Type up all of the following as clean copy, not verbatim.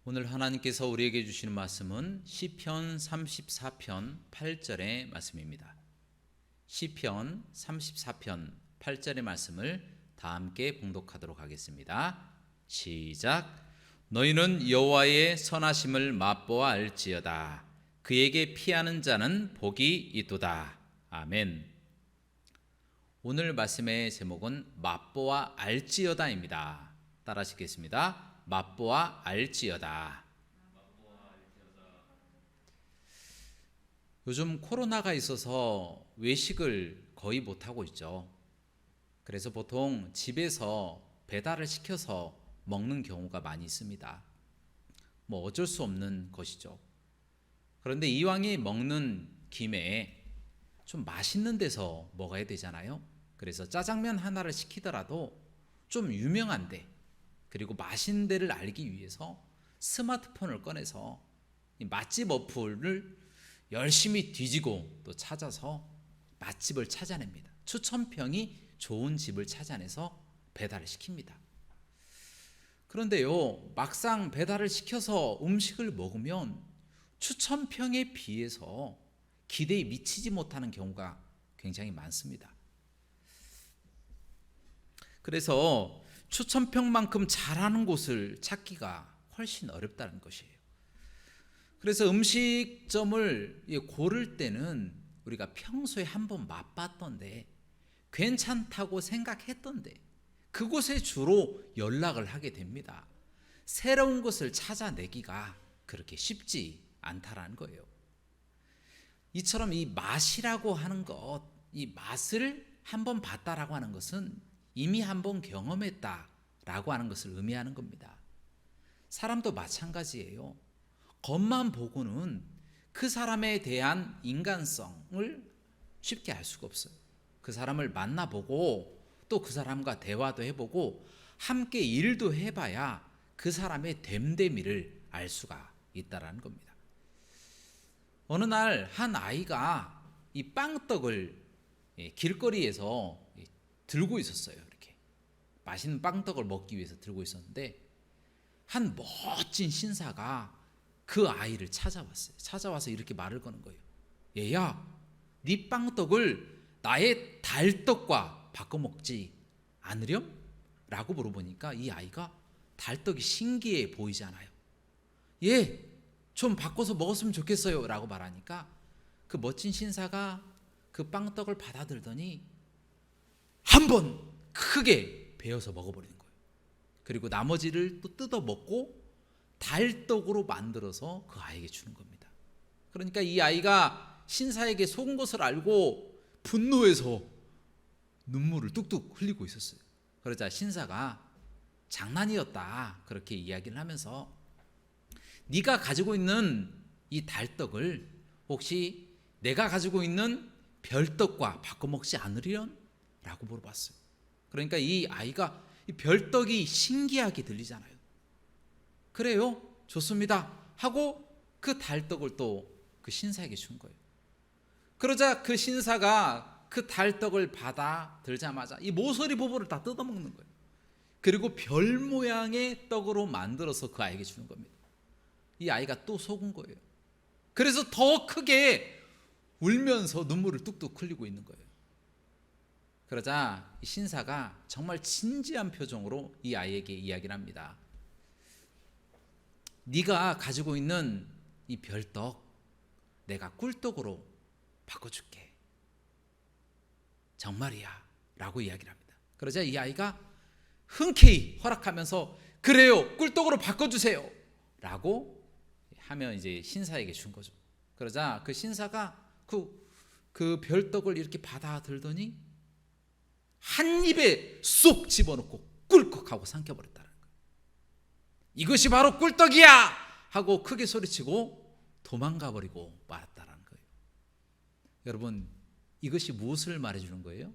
오늘 하나님께서 우리에게 주시는 말씀은 시편 34편 8절의 말씀입니다. 시편 34편 8절의 말씀을 다 함께 봉독하도록 하겠습니다. 시작. 너희는 여호와의 선하심을 맛보아 알지어다. 그에게 피하는 자는 복이 있도다. 아멘. 오늘 말씀의 제목은 맛보아 알지어다입니다. 따라 하시겠습니다. 맛보아 알지어다. 요즘 코로나가 있어서 외식을 거의 못하고 있죠. 그래서 보통 집에서 배달을 시켜서 먹는 경우가 많이 있습니다. 뭐 어쩔 수 없는 것이죠. 그런데 이왕에 먹는 김에 좀 맛있는 데서 먹어야 되잖아요. 그래서 짜장면 하나를 시키더라도 좀 유명한데, 그리고 맛있는 데를 알기 위해서 스마트폰을 꺼내서 이 맛집 어플을 열심히 뒤지고 또 찾아서 맛집을 찾아냅니다. 추천평이 좋은 집을 찾아내서 배달을 시킵니다. 그런데요, 막상 배달을 시켜서 음식을 먹으면 추천평에 비해서 기대에 미치지 못하는 경우가 굉장히 많습니다. 그래서 추천평만큼 잘하는 곳을 찾기가 훨씬 어렵다는 것이에요. 그래서 음식점을 고를 때는 우리가 평소에 한번 맛봤던데 괜찮다고 생각했던데 그곳에 주로 연락을 하게 됩니다. 새로운 것을 찾아내기가 그렇게 쉽지 않다라는 거예요. 이처럼 이 맛이라고 하는 것, 이 맛을 한번 봤다라고 하는 것은 이미 한번 경험했다라고 하는 것을 의미하는 겁니다. 사람도 마찬가지예요. 겉만 보고는 그 사람에 대한 인간성을 쉽게 알 수가 없어요. 그 사람을 만나보고 또 그 사람과 대화도 해보고 함께 일도 해봐야 그 사람의 됨됨이를 알 수가 있다라는 겁니다. 어느 날 한 아이가 이 빵떡을 길거리에서 들고 있었어요. 이렇게 맛있는 빵떡을 먹기 위해서 들고 있었는데 한 멋진 신사가 그 아이를 찾아왔어요. 찾아와서 이렇게 말을 거는 거예요. 얘야, 네 빵떡을 나의 달떡과 바꿔 먹지 않으렴? 라고 물어보니까 이 아이가 달떡이 신기해 보이잖아요. 예, 좀 바꿔서 먹었으면 좋겠어요 라고 말하니까 그 멋진 신사가 그 빵떡을 받아들더니 한번 크게 베어서 먹어버리는 거예요. 그리고 나머지를 또 뜯어 먹고 달떡으로 만들어서 그 아이에게 주는 겁니다. 그러니까 이 아이가 신사에게 속은 것을 알고 분노해서 눈물을 뚝뚝 흘리고 있었어요. 그러자 신사가 장난이었다 그렇게 이야기를 하면서 네가 가지고 있는 이 달떡을 혹시 내가 가지고 있는 별떡과 바꿔 먹지 않으련? 라고 물어봤어요. 그러니까 이 아이가 이 별떡이 신기하게 들리잖아요. 그래요? 좋습니다 하고 그 달떡을 또 그 신사에게 준 거예요. 그러자 그 신사가 그 달떡을 받아 들자마자 이 모서리 부분을 다 뜯어먹는 거예요. 그리고 별 모양의 떡으로 만들어서 그 아이에게 주는 겁니다. 이 아이가 또 속은 거예요. 그래서 더 크게 울면서 눈물을 뚝뚝 흘리고 있는 거예요. 그러자 이 신사가 정말 진지한 표정으로 이 아이에게 이야기를 합니다. 네가 가지고 있는 이 별떡 내가 꿀떡으로 바꿔줄게. 정말이야 라고 이야기를 합니다. 그러자 이 아이가 흔쾌히 허락하면서 그래요, 꿀떡으로 바꿔주세요 라고 하면 이제 신사에게 준 거죠. 그러자 그 신사가 그 별떡을 이렇게 받아들더니 한 입에 쏙 집어넣고 꿀꺽하고 삼켜버렸다는 거예요. 이것이 바로 꿀떡이야 하고 크게 소리치고 도망가버리고 말았다는 거예요. 여러분, 이것이 무엇을 말해주는 거예요?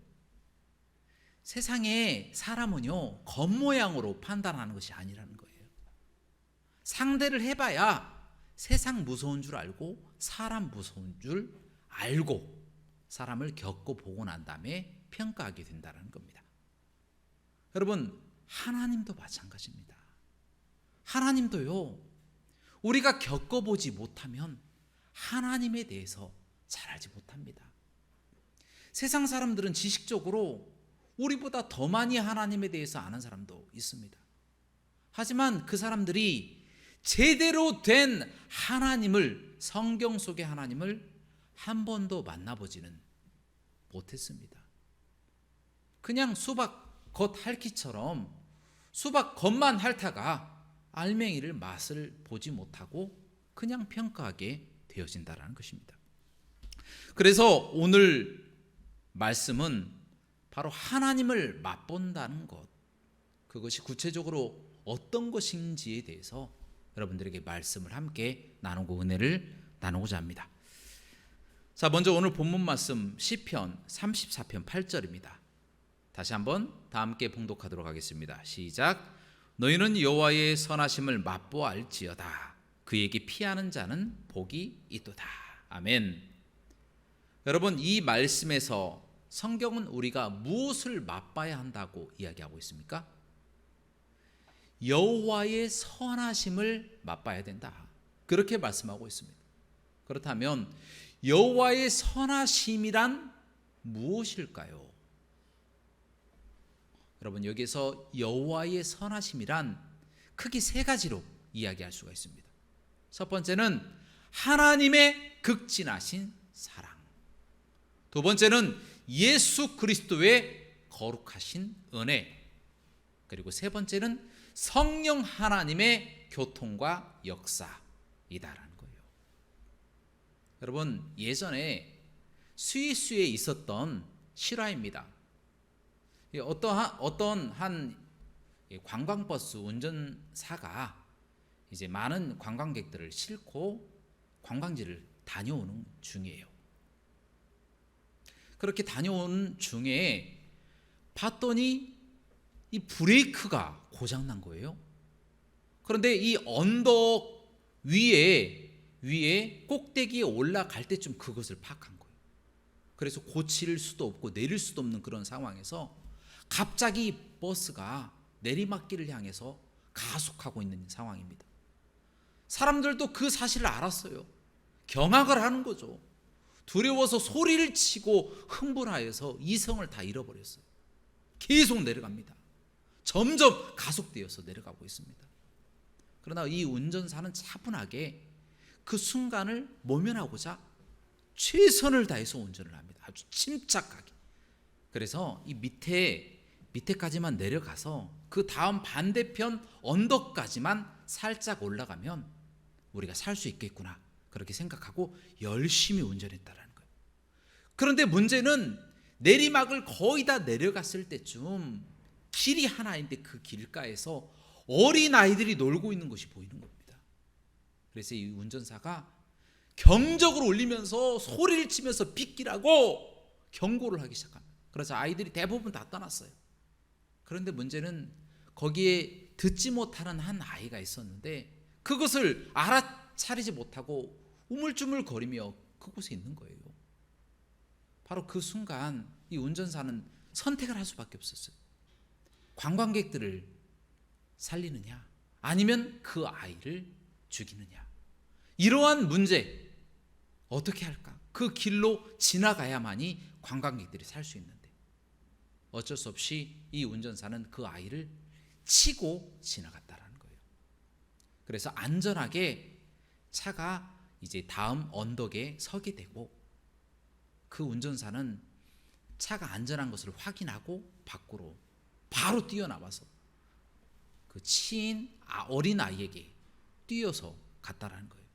세상에 사람은요 겉모양으로 판단하는 것이 아니라는 거예요. 상대를 해봐야 세상 무서운 줄 알고 사람 무서운 줄 알고 사람을 겪고 보고 난 다음에 평가하게 된다는 겁니다. 여러분, 하나님도 마찬가지입니다. 하나님도요, 우리가 겪어보지 못하면 하나님에 대해서 잘 알지 못합니다. 세상 사람들은 지식적으로 우리보다 더 많이 하나님에 대해서 아는 사람도 있습니다. 하지만 그 사람들이 제대로 된 하나님을, 성경 속의 하나님을 한 번도 만나보지는 못했습니다. 그냥 수박 겉 핥기처럼 수박 겉만 핥다가 알맹이를 맛을 보지 못하고 그냥 평가하게 되어진다는 것입니다. 그래서 오늘 말씀은 바로 하나님을 맛본다는 것, 그것이 구체적으로 어떤 것인지에 대해서 여러분들에게 말씀을 함께 나누고 은혜를 나누고자 합니다. 자, 먼저 오늘 본문 말씀 시편 34편 8절입니다. 다시 한번 다 함께 봉독하도록 하겠습니다. 시작. 너희는 여호와의 선하심을 맛보알지어다. 그에게 피하는 자는 복이 있도다. 아멘. 여러분, 이 말씀에서 성경은 우리가 무엇을 맛봐야 한다고 이야기하고 있습니까? 여호와의 선하심을 맛봐야 된다, 그렇게 말씀하고 있습니다. 그렇다면 여호와의 선하심이란 무엇일까요? 여러분, 여기서 여호와의 선하심이란 크게 세 가지로 이야기할 수가 있습니다. 첫 번째는 하나님의 극진하신 사랑, 두 번째는 예수 그리스도의 거룩하신 은혜, 그리고 세 번째는 성령 하나님의 교통과 역사이다라는 거예요. 여러분, 예전에 스위스에 있었던 실화입니다. 어떤 한 관광버스 운전사가 이제 많은 관광객들을 싣고 관광지를 다녀오는 중이에요. 그렇게 다녀오는 중에 봤더니 이 브레이크가 고장난 거예요. 그런데 이 언덕 위에 꼭대기에 올라갈 때쯤 그것을 파악한 거예요. 그래서 고칠 수도 없고 내릴 수도 없는 그런 상황에서 갑자기 버스가 내리막길을 향해서 가속하고 있는 상황입니다. 사람들도 그 사실을 알았어요. 경악을 하는 거죠. 두려워서 소리를 치고 흥분하여서 이성을 다 잃어버렸어요. 계속 내려갑니다. 점점 가속되어서 내려가고 있습니다. 그러나 이 운전사는 차분하게 그 순간을 모면하고자 최선을 다해서 운전을 합니다. 아주 침착하게. 그래서 이 밑에까지만 내려가서 그 다음 반대편 언덕까지만 살짝 올라가면 우리가 살 수 있겠구나, 그렇게 생각하고 열심히 운전했다라는 거예요. 그런데 문제는 내리막을 거의 다 내려갔을 때쯤 길이 하나인데 그 길가에서 어린아이들이 놀고 있는 것이 보이는 겁니다. 그래서 이 운전사가 경적을 울리면서 소리를 치면서 빗길하고 경고를 하기 시작합니다. 그래서 아이들이 대부분 다 떠났어요. 그런데 문제는 거기에 듣지 못하는 한 아이가 있었는데 그것을 알아차리지 못하고 우물쭈물거리며 그곳에 있는 거예요. 바로 그 순간 이 운전사는 선택을 할 수밖에 없었어요. 관광객들을 살리느냐 아니면 그 아이를 죽이느냐. 이러한 문제 어떻게 할까? 그 길로 지나가야만이 관광객들이 살 수 있는데 어쩔 수 없이 이 운전사는 그 아이를 치고 지나갔다라는 거예요. 그래서 안전하게 차가 이제 다음 언덕에 서게 되고 그 운전사는 차가 안전한 것을 확인하고 밖으로 바로 뛰어나와서 그 치인 어린아이에게 뛰어서 갔다라는 거예요.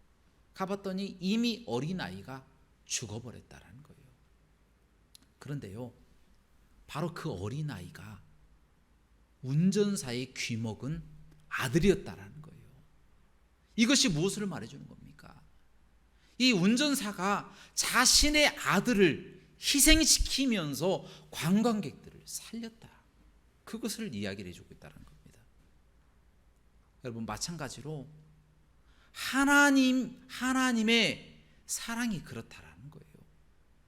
가봤더니 이미 어린아이가 죽어버렸다라는 거예요. 그런데요, 바로 그 어린아이가 운전사의 귀먹은 아들이었다라는 거예요. 이것이 무엇을 말해주는 겁니까? 이 운전사가 자신의 아들을 희생시키면서 관광객들을 살렸다, 그것을 이야기를 해주고 있다는 겁니다. 여러분, 마찬가지로 하나님의 사랑이 그렇다라는 거예요.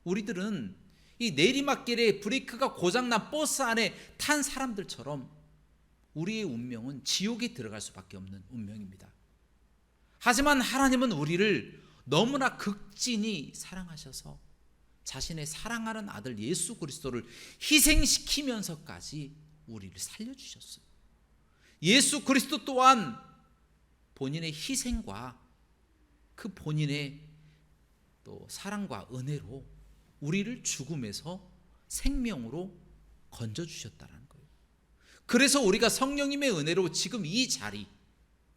우리들은 이 내리막길에 브레이크가 고장난 버스 안에 탄 사람들처럼 우리의 운명은 지옥에 들어갈 수밖에 없는 운명입니다. 하지만 하나님은 우리를 너무나 극진히 사랑하셔서 자신의 사랑하는 아들 예수 그리스도를 희생시키면서까지 우리를 살려주셨어요. 예수 그리스도 또한 본인의 희생과 그 본인의 또 사랑과 은혜로 우리를 죽음에서 생명으로 건져주셨다는 거예요. 그래서 우리가 성령님의 은혜로 지금 이 자리,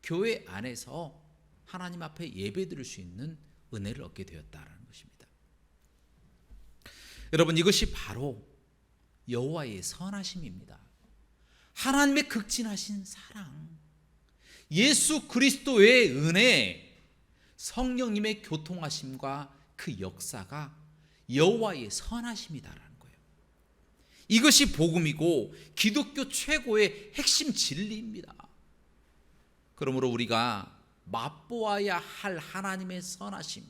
교회 안에서 하나님 앞에 예배드릴 수 있는 은혜를 얻게 되었다는 것입니다. 여러분, 이것이 바로 여호와의 선하심입니다. 하나님의 극진하신 사랑, 예수 그리스도의 은혜, 성령님의 교통하심과 그 역사가 여호와의 선하심이다라는 거예요. 이것이 복음이고 기독교 최고의 핵심 진리입니다. 그러므로 우리가 맛보아야 할 하나님의 선하심,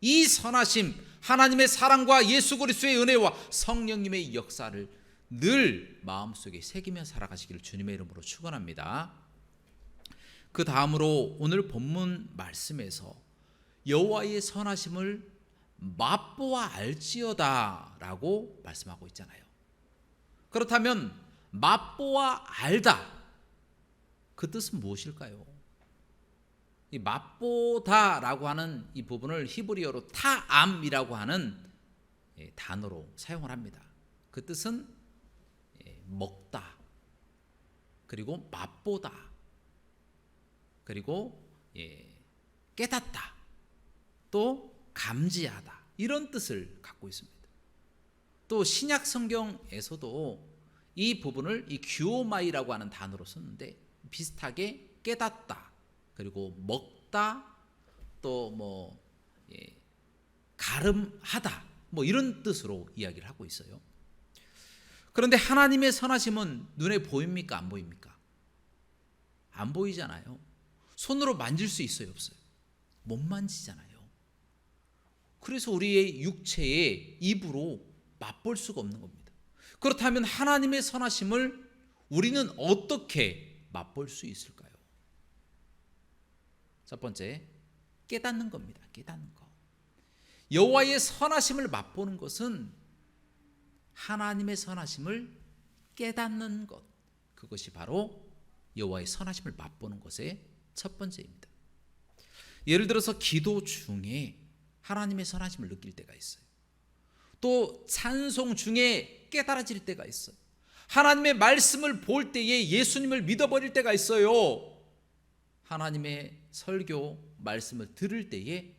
이 선하심, 하나님의 사랑과 예수 그리스도의 은혜와 성령님의 역사를 늘 마음속에 새기며 살아가시기를 주님의 이름으로 축원합니다. 그 다음으로 오늘 본문 말씀에서 여호와의 선하심을 맛보아 알지어다 라고 말씀하고 있잖아요. 그렇다면 맛보아 알다, 그 뜻은 무엇일까요? 이 맛보다라고 하는 이 부분을 히브리어로 타암이라고 하는 단어로 사용을 합니다. 그 뜻은 먹다, 그리고 맛보다, 그리고 깨닫다, 또 감지하다, 이런 뜻을 갖고 있습니다. 또 신약 성경에서도 이 부분을 이 규오마이라고 하는 단어로 썼는데 비슷하게 깨닫다, 그리고 먹다, 또 가름하다, 이런 뜻으로 이야기를 하고 있어요. 그런데 하나님의 선하심은 눈에 보입니까? 안 보입니까? 안 보이잖아요. 손으로 만질 수 있어요? 없어요? 못 만지잖아요. 그래서 우리의 육체의 입으로 맛볼 수가 없는 겁니다. 그렇다면 하나님의 선하심을 우리는 어떻게 맛볼 수 있을까요? 첫 번째, 깨닫는 겁니다. 깨닫는 거. 여호와의 선하심을 맛보는 것은 하나님의 선하심을 깨닫는 것, 그것이 바로 여호와의 선하심을 맛보는 것의 첫 번째입니다. 예를 들어서 기도 중에 하나님의 선하심을 느낄 때가 있어요. 또 찬송 중에 깨달아질 때가 있어요. 하나님의 말씀을 볼 때에 예수님을 믿어버릴 때가 있어요. 하나님의 설교 말씀을 들을 때에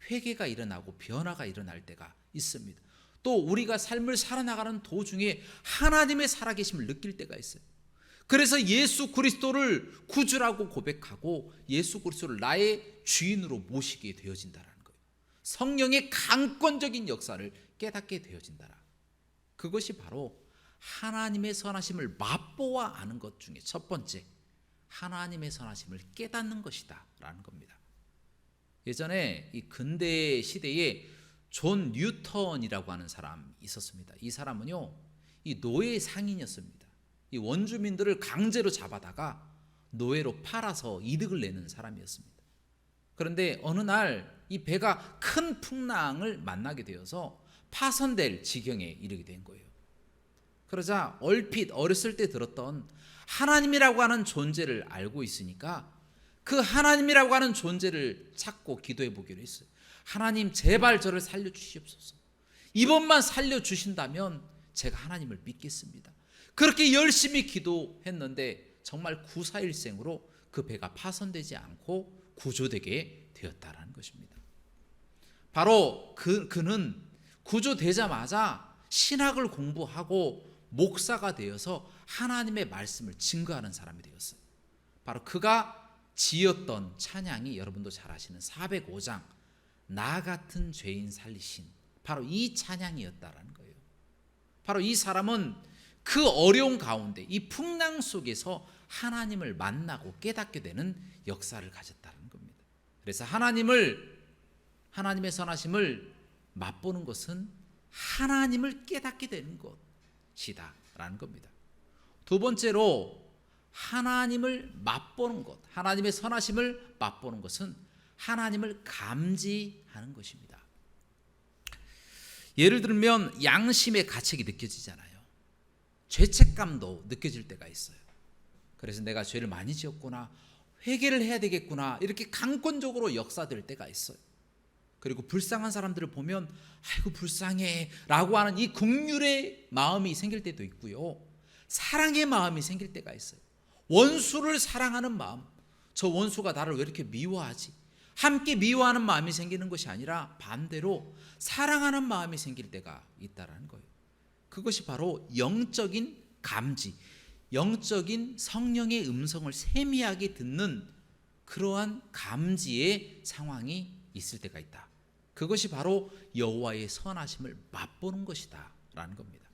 회개가 일어나고 변화가 일어날 때가 있습니다. 또 우리가 삶을 살아나가는 도중에 하나님의 살아계심을 느낄 때가 있어요. 그래서 예수 그리스도를 구주라고 고백하고 예수 그리스도를 나의 주인으로 모시게 되어진다는 거예요. 성령의 강권적인 역사를 깨닫게 되어진다라. 그것이 바로 하나님의 선하심을 맛보아 아는 것 중에 첫 번째, 하나님의 선하심을 깨닫는 것이다 라는 겁니다. 예전에 이 근대 시대에 존 뉴턴이라고 하는 사람이 있었습니다. 이 사람은요, 이 노예 상인이었습니다. 이 원주민들을 강제로 잡아다가 노예로 팔아서 이득을 내는 사람이었습니다. 그런데 어느 날 이 배가 큰 풍랑을 만나게 되어서 파손될 지경에 이르게 된 거예요. 그러자 얼핏 어렸을 때 들었던 하나님이라고 하는 존재를 알고 있으니까 그 하나님이라고 하는 존재를 찾고 기도해 보기로 했어요. 하나님, 제발 저를 살려주시옵소서. 이번만 살려주신다면 제가 하나님을 믿겠습니다. 그렇게 열심히 기도했는데 정말 구사일생으로 그 배가 파손되지 않고 구조되게 되었다라는 것입니다. 바로 그는 구조되자마자 신학을 공부하고 목사가 되어서 하나님의 말씀을 증거하는 사람이 되었어요. 바로 그가 지었던 찬양이 여러분도 잘 아시는 405장 나 같은 죄인 살리신, 바로 이 찬양이었다라는 거예요. 바로 이 사람은 그 어려운 가운데 이 풍랑 속에서 하나님을 만나고 깨닫게 되는 역사를 가졌다는 겁니다. 그래서 하나님의 선하심을 맛보는 것은 하나님을 깨닫게 되는 것이다라는 겁니다. 두 번째로 하나님을 맛보는 것, 하나님의 선하심을 맛보는 것은 하나님을 감지하는 것입니다. 예를 들면 양심의 가책이 느껴지잖아요. 죄책감도 느껴질 때가 있어요. 그래서 내가 죄를 많이 지었구나, 회개를 해야 되겠구나, 이렇게 강권적으로 역사될 때가 있어요. 그리고 불쌍한 사람들을 보면 아이고 불쌍해 라고 하는 이 긍휼의 마음이 생길 때도 있고요, 사랑의 마음이 생길 때가 있어요. 원수를 사랑하는 마음, 저 원수가 나를 왜 이렇게 미워하지, 함께 미워하는 마음이 생기는 것이 아니라 반대로 사랑하는 마음이 생길 때가 있다는 거예요. 그것이 바로 영적인 감지, 영적인 성령의 음성을 세미하게 듣는 그러한 감지의 상황이 있을 때가 있다. 그것이 바로 여호와의 선하심을 맛보는 것이다 라는 겁니다.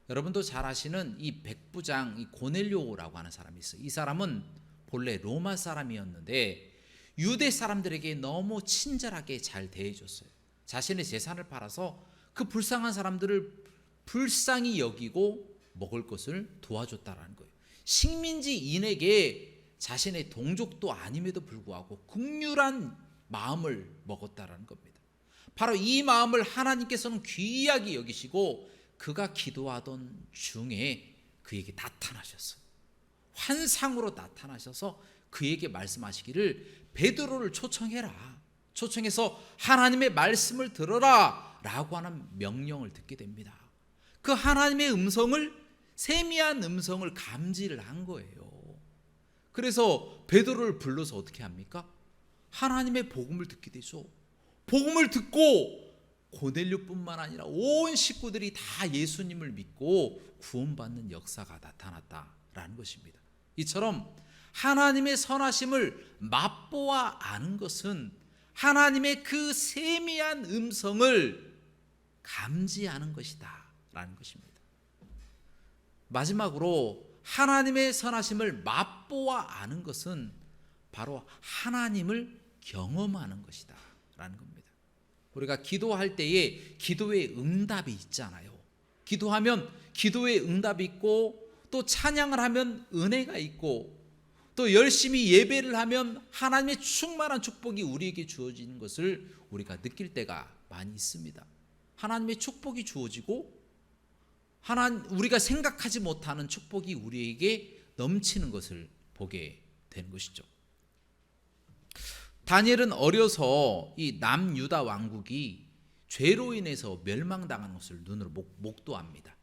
여러분도 잘 아시는 이 백부장, 이 고넬료라고 하는 사람이 있어요. 이 사람은 본래 로마 사람이었는데 유대 사람들에게 너무 친절하게 잘 대해줬어요. 자신의 재산을 팔아서 그 불쌍한 사람들을 불쌍히 여기고 먹을 것을 도와줬다라는 거예요. 식민지인에게 자신의 동족도 아님에도 불구하고 긍휼한 마음을 먹었다라는 겁니다. 바로 이 마음을 하나님께서는 귀하게 여기시고 그가 기도하던 중에 그에게 나타나셨어요. 환상으로 나타나셔서 그에게 말씀하시기를 베드로를 초청해라, 초청해서 하나님의 말씀을 들어라 라고 하는 명령을 듣게 됩니다. 그 하나님의 음성을, 세미한 음성을 감지를 한 거예요. 그래서 베드로를 불러서 어떻게 합니까? 하나님의 복음을 듣게 되죠. 복음을 듣고 고넬료뿐만 아니라 온 식구들이 다 예수님을 믿고 구원받는 역사가 나타났다라는 것입니다. 이처럼 하나님의 선하심을 맛보아 아는 것은 하나님의 그 세미한 음성을 감지하는 것이다 라는 것입니다. 마지막으로 하나님의 선하심을 맛보아 아는 것은 바로 하나님을 경험하는 것이다 라는 겁니다. 우리가 기도할 때에 기도의 응답이 있잖아요. 기도하면 기도의 응답이 있고, 또 찬양을 하면 은혜가 있고, 또 열심히 예배를 하면 하나님의 충만한 축복이 우리에게 주어지는 것을 우리가 느낄 때가 많이 있습니다. 하나님의 축복이 주어지고 우리가 생각하지 못하는 축복이 우리에게 넘치는 것을 보게 되는 것이죠. 다니엘은 어려서 이 남유다 왕국이 죄로 인해서 멸망당하는 것을 눈으로 목도합니다.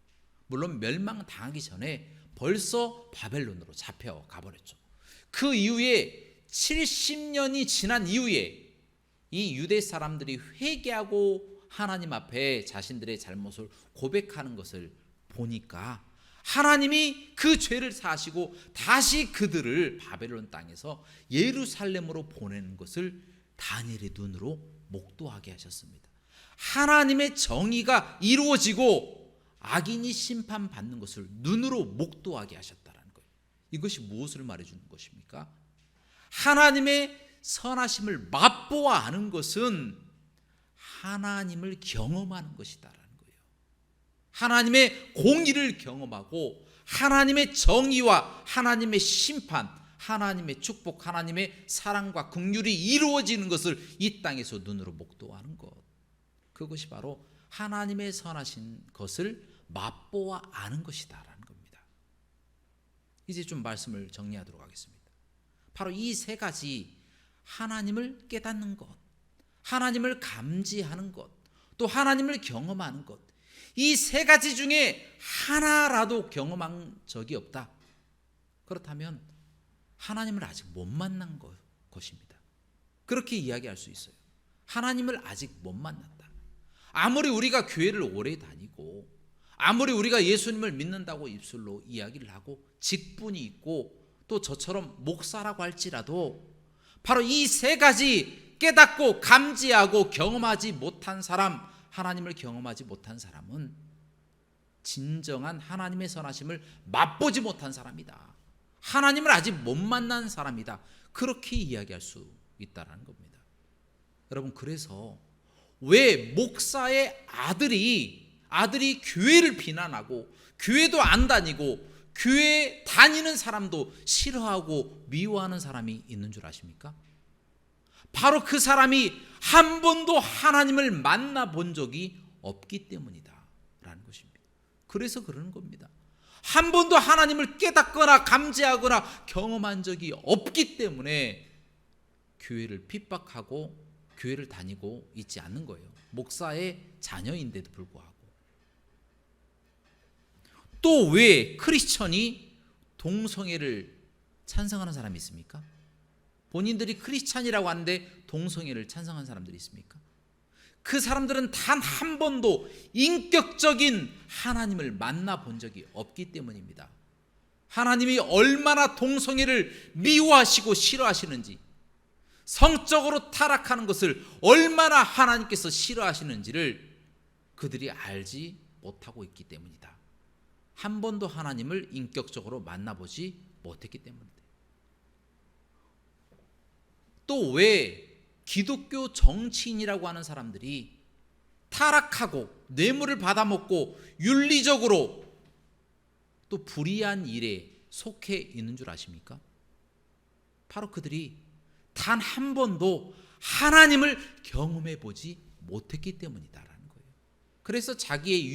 물론 멸망당하기 전에 벌써 바벨론으로 잡혀가 버렸죠. 그 이후에 70년이 지난 이후에 이 유대 사람들이 회개하고 하나님 앞에 자신들의 잘못을 고백하는 것을 보니까 하나님이 그 죄를 사하시고 다시 그들을 바벨론 땅에서 예루살렘으로 보내는 것을 다니엘의 눈으로 목도하게 하셨습니다. 하나님의 정의가 이루어지고 악인이 심판받는 것을 눈으로 목도하게 하셨다는 거예요. 이것이 무엇을 말해주는 것입니까? 하나님의 선하심을 맛보아 아는 것은 하나님을 경험하는 것이다라는 거예요. 하나님의 공의를 경험하고 하나님의 정의와 하나님의 심판, 하나님의 축복, 하나님의 사랑과 긍휼이 이루어지는 것을 이 땅에서 눈으로 목도하는 것, 그것이 바로 하나님의 선하신 것을 맛보아 아는 것이다라는 겁니다. 이제 좀 말씀을 정리하도록 하겠습니다. 바로 이 세 가지, 하나님을 깨닫는 것, 하나님을 감지하는 것, 또 하나님을 경험하는 것, 이 세 가지 중에 하나라도 경험한 적이 없다. 그렇다면 하나님을 아직 못 만난 것입니다. 그렇게 이야기할 수 있어요. 하나님을 아직 못 만났다. 아무리 우리가 교회를 오래 다니고, 아무리 우리가 예수님을 믿는다고 입술로 이야기를 하고 직분이 있고 또 저처럼 목사라고 할지라도 바로 이 세 가지 깨닫고 감지하고 경험하지 못한 사람, 하나님을 경험하지 못한 사람은 진정한 하나님의 선하심을 맛보지 못한 사람이다. 하나님을 아직 못 만난 사람이다. 그렇게 이야기할 수 있다는 겁니다. 여러분, 그래서 왜 목사의 아들이 교회를 비난하고 교회도 안 다니고 교회 다니는 사람도 싫어하고 미워하는 사람이 있는 줄 아십니까? 바로 그 사람이 한 번도 하나님을 만나본 적이 없기 때문이다 라는 것입니다. 그래서 그러는 겁니다. 한 번도 하나님을 깨닫거나 감지하거나 경험한 적이 없기 때문에 교회를 핍박하고 교회를 다니고 있지 않는 거예요. 목사의 자녀인데도 불구하고. 또 왜 크리스천이 동성애를 찬성하는 사람이 있습니까? 본인들이 크리스찬이라고 하는데 동성애를 찬성하는 사람들이 있습니까? 그 사람들은 단 한 번도 인격적인 하나님을 만나본 적이 없기 때문입니다. 하나님이 얼마나 동성애를 미워하시고 싫어하시는지, 성적으로 타락하는 것을 얼마나 하나님께서 싫어하시는지를 그들이 알지 못하고 있기 때문이다. 한 번도 하나님을 인격적으로 만나보지 못했기 때문이다. 또 왜 기독교 정치인이라고 하는 사람들이 타락하고 뇌물을 받아먹고 윤리적으로 또 불의한 일에 속해 있는 줄 아십니까? 바로 그들이 단 한 번도 하나님을 경험해 보지 못했기 때문이다라는 거예요. 그래서 자기의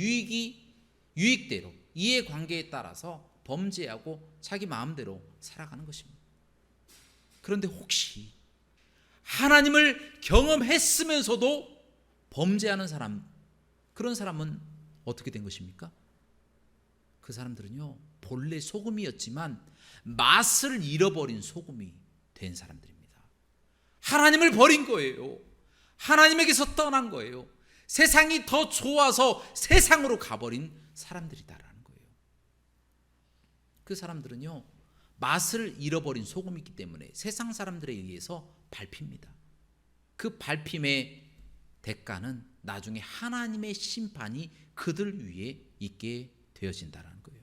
유익대로 이해관계에 따라서 범죄하고 자기 마음대로 살아가는 것입니다. 그런데 혹시 하나님을 경험했으면서도 범죄하는 사람, 그런 사람은 어떻게 된 것입니까? 그 사람들은요, 본래 소금이었지만 맛을 잃어버린 소금이 된 사람들입니다. 하나님을 버린 거예요. 하나님에게서 떠난 거예요. 세상이 더 좋아서 세상으로 가버린 사람들이다라는 거예요. 그 사람들은요, 맛을 잃어버린 소금이기 때문에 세상 사람들에 의해서 밟힙니다. 그 밟힘의 대가는 나중에 하나님의 심판이 그들 위에 있게 되어진다는 거예요.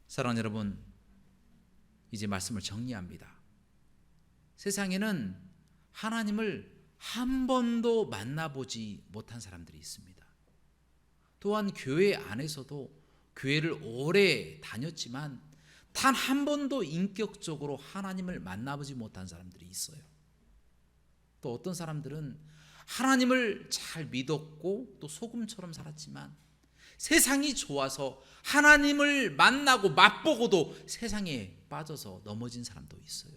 사랑하는 여러분, 이제 말씀을 정리합니다. 세상에는 하나님을 한 번도 만나보지 못한 사람들이 있습니다. 또한 교회 안에서도 교회를 오래 다녔지만 단 한 번도 인격적으로 하나님을 만나보지 못한 사람들이 있어요. 또 어떤 사람들은 하나님을 잘 믿었고 또 소금처럼 살았지만 세상이 좋아서 하나님을 만나고 맛보고도 세상에 빠져서 넘어진 사람도 있어요.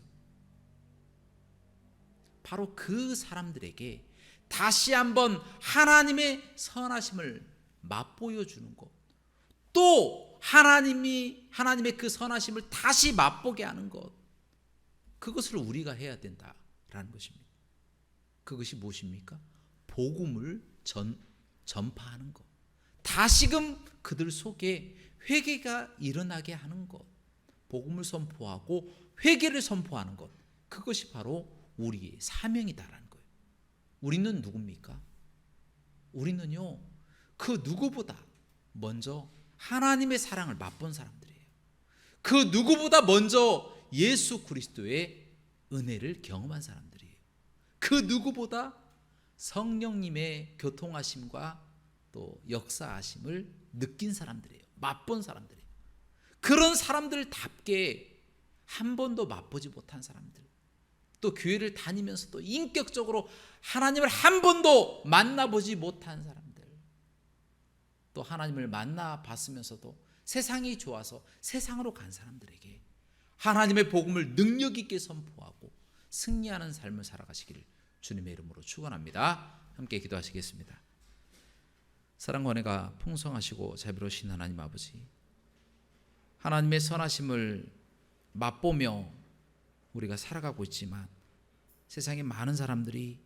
바로 그 사람들에게 다시 한번 하나님의 선하심을 맛보여 주는 것, 또 하나님의 그 선하심을 다시 맛보게 하는 것, 그것을 우리가 해야 된다라는 것입니다. 그것이 무엇입니까? 복음을 전파하는 것, 다시금 그들 속에 회개가 일어나게 하는 것, 복음을 선포하고 회개를 선포하는 것, 그것이 바로 우리의 사명이다라는 거예요. 우리는 누굽니까? 우리는요, 그 누구보다 먼저 하나님의 사랑을 맛본 사람들이에요. 그 누구보다 먼저 예수 그리스도의 은혜를 경험한 사람들이에요. 그 누구보다 성령님의 교통하심과 또 역사하심을 느낀 사람들이에요. 맛본 사람들이에요. 그런 사람들답게 한 번도 맛보지 못한 사람들, 또 교회를 다니면서도 인격적으로 하나님을 한 번도 만나보지 못한 사람들, 또 하나님을 만나봤으면서도 세상이 좋아서 세상으로 간 사람들에게 하나님의 복음을 능력 있게 선포하고 승리하는 삶을 살아가시기를 주님의 이름으로 축원합니다. 함께 기도하시겠습니다. 사랑과 은혜가 풍성하시고 자비로우신 하나님 아버지, 하나님의 선하심을 맛보며 우리가 살아가고 있지만 세상에 많은 사람들이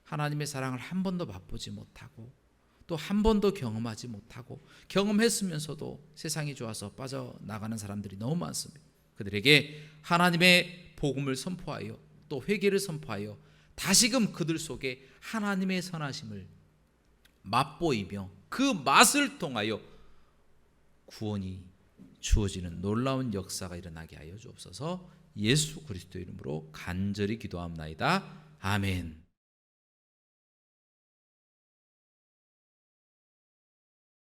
하나님의 사랑을 한 번도 맛보지 못하고 또 한 번도 경험하지 못하고 경험했으면서도 세상이 좋아서 빠져나가는 사람들이 너무 많습니다. 그들에게 하나님의 복음을 선포하여 또 회개를 선포하여 다시금 그들 속에 하나님의 선하심을 맛보이며 그 맛을 통하여 구원이 주어지는 놀라운 역사가 일어나게 하여 주옵소서. 예수 그리스도 이름으로 간절히 기도합나이다. 아멘.